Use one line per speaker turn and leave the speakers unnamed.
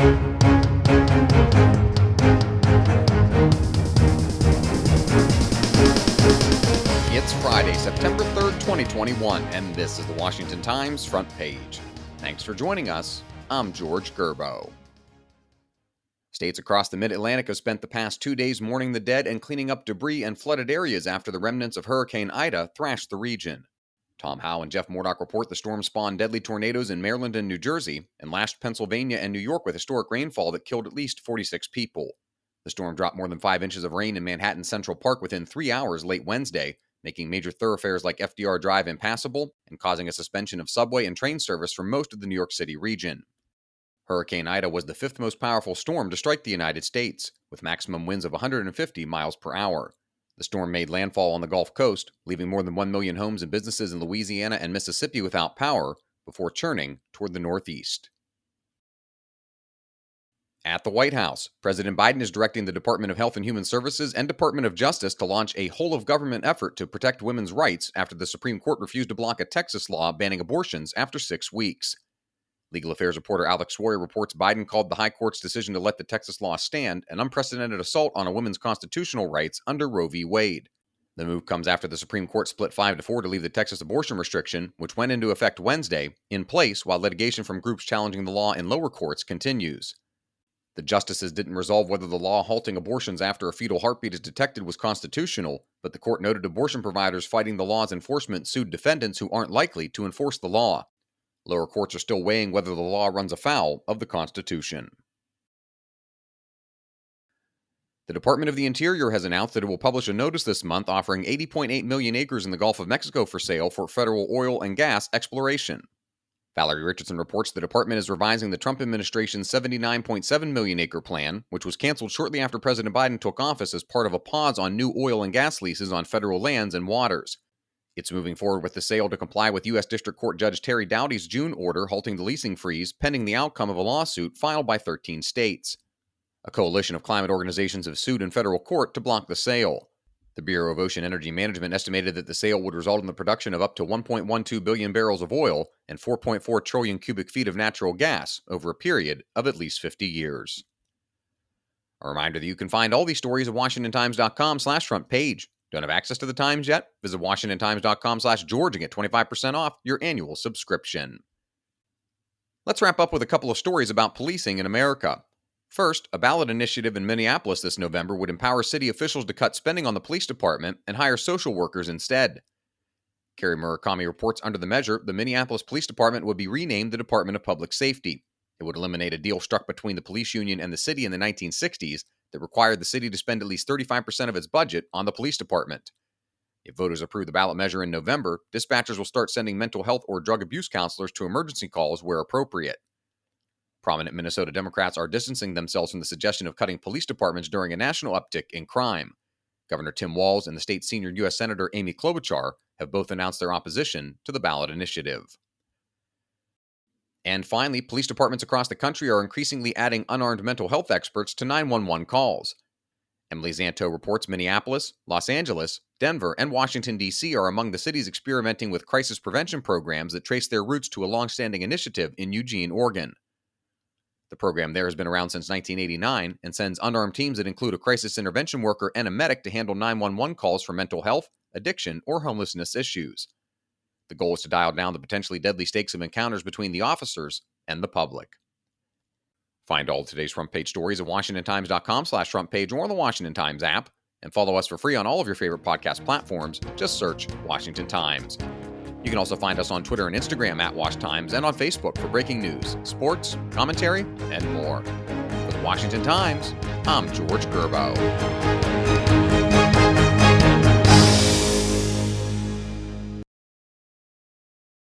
It's Friday, September 3rd, 2021, and this is the Washington Times front page. Thanks for joining us. I'm George Gerbo. States across the Mid-Atlantic have spent the past 2 days mourning the dead and cleaning up debris and flooded areas after the remnants of Hurricane Ida thrashed the region. Tom Howe and Jeff Murdoch report the storm spawned deadly tornadoes in Maryland and New Jersey and lashed Pennsylvania and New York with historic rainfall that killed at least 46 people. The storm dropped more than 5 inches of rain in Manhattan's Central Park within 3 hours late Wednesday, making major thoroughfares like FDR Drive impassable and causing a suspension of subway and train service for most of the New York City region. Hurricane Ida was the fifth most powerful storm to strike the United States, with maximum winds of 150 miles per hour. The storm made landfall on the Gulf Coast, leaving more than 1 million homes and businesses in Louisiana and Mississippi without power, before churning toward the northeast. At the White House, President Biden is directing the Department of Health and Human Services and Department of Justice to launch a whole-of-government effort to protect women's rights after the Supreme Court refused to block a Texas law banning abortions after 6 weeks. Legal Affairs reporter Alex Swarry reports Biden called the High Court's decision to let the Texas law stand an unprecedented assault on a woman's constitutional rights under Roe v. Wade. The move comes after the Supreme Court split 5-4 to leave the Texas abortion restriction, which went into effect Wednesday, in place while litigation from groups challenging the law in lower courts continues. The justices didn't resolve whether the law halting abortions after a fetal heartbeat is detected was constitutional, but the court noted abortion providers fighting the law's enforcement sued defendants who aren't likely to enforce the law. Lower courts are still weighing whether the law runs afoul of the Constitution. The Department of the Interior has announced that it will publish a notice this month offering 80.8 million acres in the Gulf of Mexico for sale for federal oil and gas exploration. Valerie Richardson reports the department is revising the Trump administration's 79.7 million acre plan, which was canceled shortly after President Biden took office as part of a pause on new oil and gas leases on federal lands and waters. It's moving forward with the sale to comply with U.S. District Court Judge Terry Doughty's June order halting the leasing freeze pending the outcome of a lawsuit filed by 13 states. A coalition of climate organizations have sued in federal court to block the sale. The Bureau of Ocean Energy Management estimated that the sale would result in the production of up to 1.12 billion barrels of oil and 4.4 trillion cubic feet of natural gas over a period of at least 50 years. A reminder that you can find all these stories at WashingtonTimes.com/front page. Don't have access to the Times yet? Visit WashingtonTimes.com/George and get 25% off your annual subscription. Let's wrap up with a couple of stories about policing in America. First, a ballot initiative in Minneapolis this November would empower city officials to cut spending on the police department and hire social workers instead. Carrie Murakami reports under the measure, the Minneapolis Police Department would be renamed the Department of Public Safety. It would eliminate a deal struck between the police union and the city in the 1960s that required the city to spend at least 35% of its budget on the police department. If voters approve the ballot measure in November, dispatchers will start sending mental health or drug abuse counselors to emergency calls where appropriate. Prominent Minnesota Democrats are distancing themselves from the suggestion of cutting police departments during a national uptick in crime. Governor Tim Walz and the state's senior U.S. Senator Amy Klobuchar have both announced their opposition to the ballot initiative. And finally, police departments across the country are increasingly adding unarmed mental health experts to 911 calls. Emily Zanto reports Minneapolis, Los Angeles, Denver, and Washington, D.C. are among the cities experimenting with crisis prevention programs that trace their roots to a long-standing initiative in Eugene, Oregon. The program there has been around since 1989 and sends unarmed teams that include a crisis intervention worker and a medic to handle 911 calls for mental health, addiction, or homelessness issues. The goal is to dial down the potentially deadly stakes of encounters between the officers and the public. Find all of today's front page stories at WashingtonTimes.com/front page or on the Washington Times app, and follow us for free on all of your favorite podcast platforms. Just search Washington Times. You can also find us on Twitter and Instagram at WashTimes and on Facebook for breaking news, sports, commentary, and more. For the Washington Times, I'm George Gerbo.